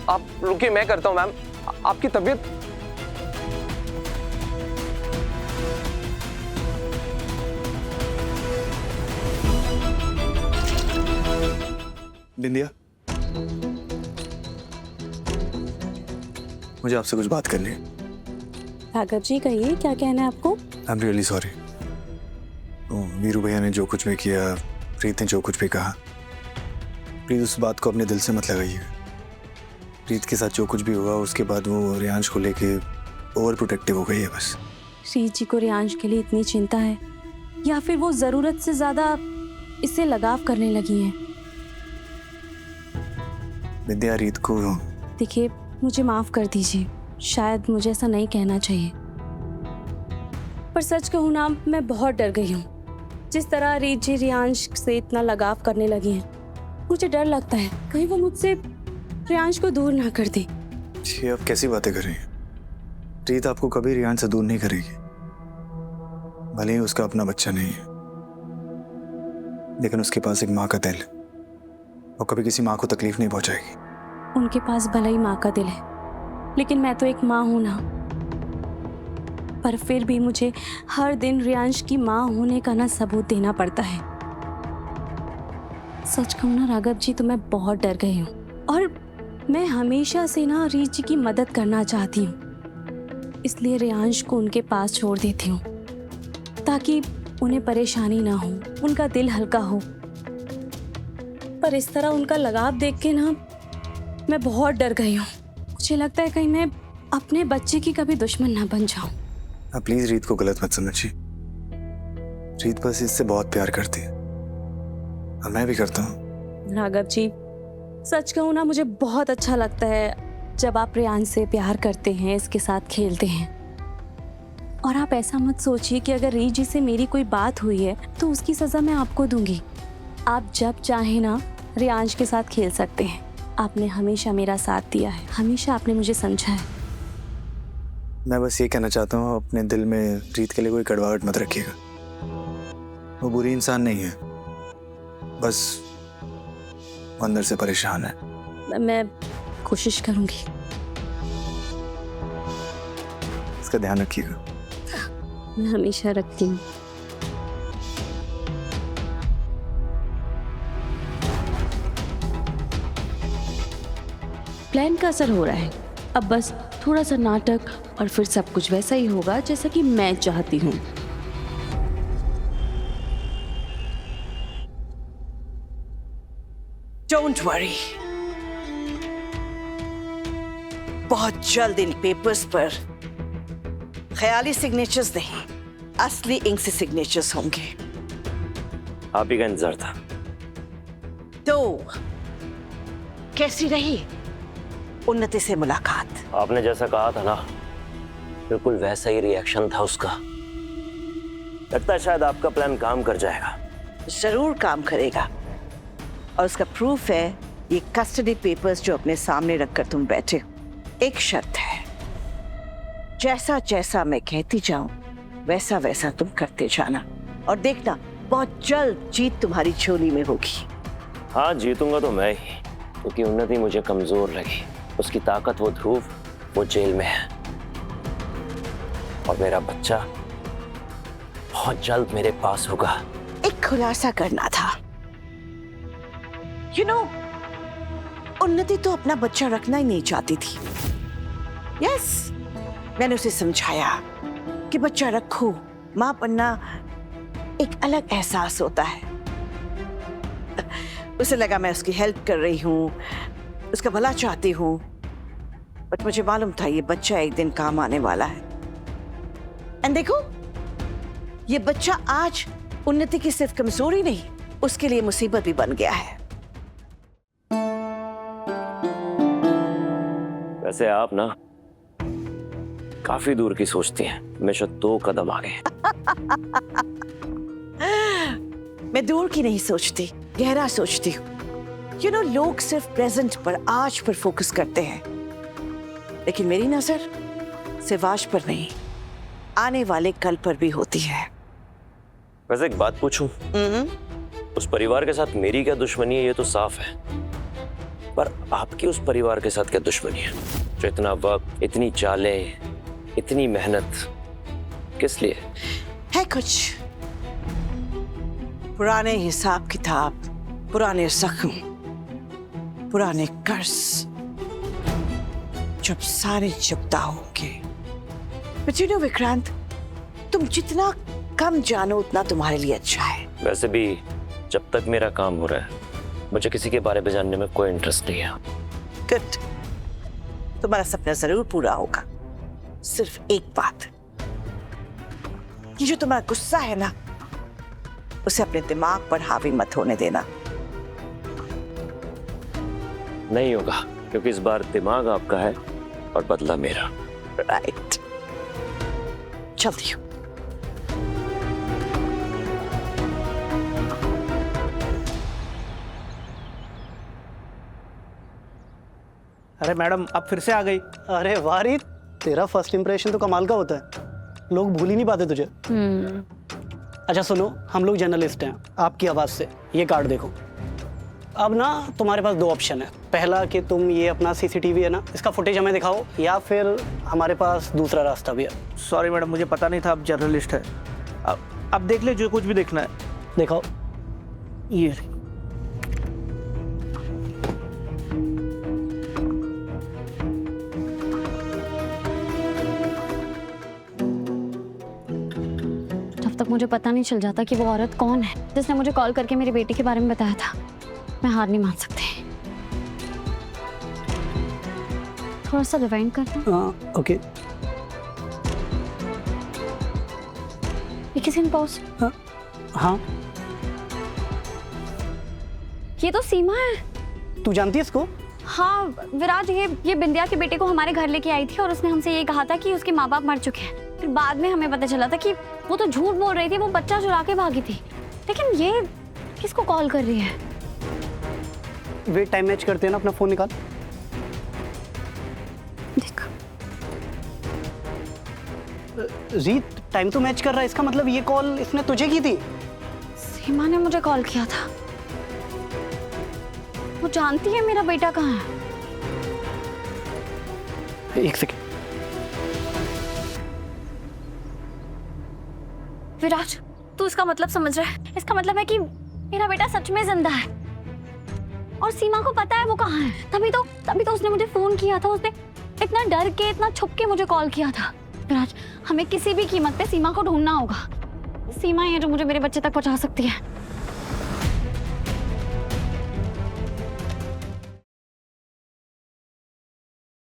आप रुकिए, मैं करता हूँ मैम। आपकी तबीयत। बिंदिया, मुझे आपसे कुछ बात करनी है। राघव जी कहिए, क्या कहना है आपको? I am really sorry. Veeru भैया ने जो कुछ भी किया, प्रीत ने जो कुछ भी कहा, प्लीज उस बात को अपने दिल से मत लगाइए। प्रीत के साथ जो कुछ भी हुआ उसके बाद वो रियांश को लेके ओवर प्रोटेक्टिव हो गई है बस। रीत जी को रियांश के लिए इतनी चिंता है या फिर वो जरूरत से ज्यादा इससे लगाव करने लगी हैं? विद्या, रीत को देखिए, मुझे माफ कर दीजिए, शायद मुझे ऐसा नहीं कहना चाहिए, पर सच कहूँ ना, मैं बहुत डर गई हूँ। जिस तरह रीत जी रियांश से इतना लगाव करने लगी हैं, मुझे डर लगता है कहीं वो मुझसे रियांश को दूर ना कर दे। ये आप कैसी बातें कर रही हैं? रीत आपको कभी रियांश से दूर नहीं करेगी, भले ही उसका अपना बच्चा नहीं है, लेकिन उसके पास एक माँ का दिल है। वो कभी किसी माँ को तकलीफ नहीं पहुंचाएगी। उनके पास भले ही माँ का दिल है, लेकिन मैं तो एक माँ हूं ना। पर फिर भी मुझे हर दिन रियांश की माँ होने का ना सबूत देना पड़ता है। सच कहूँ ना राघव जी, तो मैं बहुत डर गई हूँ और मैं हमेशा से ना रीत जी की मदद करना चाहती हूँ, इसलिए रियांश को उनके पास छोड़ देती हूँ ताकि उन्हें परेशानी ना हो, उनका दिल हल्का हो। पर इस तरह उनका लगाव देख के ना मैं बहुत डर गई हूँ। मुझे लगता है कहीं मैं अपने बच्चे की कभी दुश्मन ना बन जाऊं। आप प्लीज रीत को गलत मत समझिए। रीत बस इससे बहुत प्यार करती है और मैं भी करता हूँ। राघव जी, सच कहूँ ना, मुझे बहुत अच्छा लगता है जब आप रियांश से प्यार करते हैं, इसके साथ खेलते हैं। और आप ऐसा मत सोचिए कि अगर रीत जी से मेरी कोई बात हुई है तो उसकी सजा मैं आपको दूंगी। आप जब चाहे ना रियांश के साथ खेल सकते हैं। आपने हमेशा मेरा साथ दिया है, हमेशा आपने मुझे समझा है। मैं बस ये कहना चाहता हूँ, अपने दिल में रीत के लिए कोई कड़वाहट मत रखिएगा। वो बुरी इंसान नहीं है, बस अंदर से परेशान है। मैं कोशिश करूंगी। इसका ध्यान रखिएगा। मैं हमेशा रखती हूँ। प्लान का असर हो रहा है। अब बस थोड़ा सा नाटक और फिर सब कुछ वैसा ही होगा जैसा कि मैं चाहती हूँ। डोंट वरी, बहुत जल्द इन पेपर्स पर ख्याली सिग्नेचर्स नहीं, असली इंक से सिग्नेचर्स होंगे। आप ही का इंतजार था। तो कैसी रही उन्नति से मुलाकात? आपने जैसा कहा था ना, बिल्कुल वैसा ही रिएक्शन था उसका। लगता है शायद आपका प्लान काम कर जाएगा। जरूर काम करेगा, और उसका प्रूफ है ये कस्टडी पेपर्स जो अपने सामने रखकर तुम बैठे हो। एक शर्त है, जैसा जैसा मैं कहती जाऊं वैसा वैसा तुम करते जाना, और देखना बहुत जल्द जीत तुम्हारी झोली में होगी। हाँ, जीतूंगा तो मैं ही, क्योंकि उन्नति मुझे कमजोर लगी। उसकी ताकत, वो ध्रुव, वो जेल में है, और मेरा बच्चा बहुत जल्द मेरे पास होगा। एक खुलासा करना था। You know, उन्नति तो अपना बच्चा रखना ही नहीं चाहती थी। यस, मैंने उसे समझाया कि बच्चा रखो, मां बनना एक अलग एहसास होता है। उसे लगा मैं उसकी हेल्प कर रही हूँ, उसका भला चाहती हूँ, बट मुझे मालूम था ये बच्चा एक दिन काम आने वाला है। एंड देखो, ये बच्चा आज उन्नति की सिर्फ कमजोरी नहीं, उसके लिए मुसीबत भी बन गया है। वैसे आप ना काफी दूर की सोचती हैं, हमेशा 2 कदम आगे। मैं दूर की नहीं सोचती, गहरा सोचती हूँ। You know, लोग सिर्फ प्रेजेंट पर, आज पर फोकस करते हैं, लेकिन मेरी नजर सिर्फ आज पर नहीं, आने वाले कल पर भी होती है। वैसे एक बात पूछूं? उस परिवार के साथ मेरी क्या दुश्मनी है, ये तो साफ है। पर आपकी उस परिवार के साथ क्या दुश्मनी है जो इतना वक्त, इतनी चालें, इतनी मेहनत किस लिए? है कुछ पुराने हिसाब किताब, पुराने जख्म, पुराने कर्ज, जब सारे चुकता होंगे। But you know, विक्रांत, तुम जितना कम जानो उतना तुम्हारे लिए अच्छा है। वैसे भी जब तक मेरा काम हो रहा है मुझे किसी के बारे में जानने में कोई इंटरेस्ट नहीं है। गुड, तुम्हारा सपना जरूर पूरा होगा। सिर्फ एक बात, ये जो तुम्हारा गुस्सा है ना, उसे अपने दिमाग पर हावी मत होने देना। नहीं होगा, क्योंकि इस बार दिमाग आपका है और बदला मेरा। राइट, चलती हूँ। अरे मैडम, आप फिर से आ गई। अरे वाह रीत, तेरा फर्स्ट इंप्रेशन तो कमाल का होता है, लोग भूल ही नहीं पाते तुझे। अच्छा सुनो, हम लोग जर्नलिस्ट हैं, आपकी आवाज़ से ये कार्ड देखो। अब ना तुम्हारे पास दो ऑप्शन है। पहला कि तुम ये अपना सीसीटीवी है ना, इसका फुटेज हमें दिखाओ, या फिर हमारे पास दूसरा रास्ता भी है। सॉरी मैडम, मुझे पता नहीं था आप जर्नलिस्ट है। अब देख ले जो कुछ भी देखना है। दिखाओ। ये जब तक मुझे पता नहीं चल जाता कि वो औरत कौन है जिसने मुझे कॉल करके मेरे बेटे के बारे में बताया था, मैं हार नहीं मान सकती। थोड़ा सा रिवाइंड करना। हाँ ओके। ये किसी ने पोस्ट। हाँ, ये तो सीमा है। तू जानती है इसको? हाँ विराज, ये बिंदिया के बेटे को हमारे घर लेके आई थी और उसने हमसे ये कहा था कि उसके माँ बाप मर चुके हैं। फिर बाद में हमें पता चला था कि वो तो झूठ बोल रही थी, वो बच्चा चुरा के भागी थी। लेकिन ये किसको कॉल कर रही है? वेट, टाइम मैच करते हैं ना, अपना फोन निकाल। देख रीत, टाइम तो मैच कर रहा है, इसका मतलब ये कॉल इसने तुझे की थी। सीमा ने मुझे कॉल किया था। वो जानती है मेरा बेटा कहाँ है। एक सेकेंड। विराज, तू इसका मतलब समझ रहा है? इसका मतलब है कि मेरा बेटा सच में जिंदा है और सीमा को पता है वो कहाँ है। तभी तो उसने मुझे फोन किया था। उसने इतना डर के, इतना छुप के मुझे कॉल किया था। विराज, हमें किसी भी कीमत पे सीमा को ढूंढना होगा। सीमा है जो मुझे मेरे बच्चे तक पहुंचा सकती है।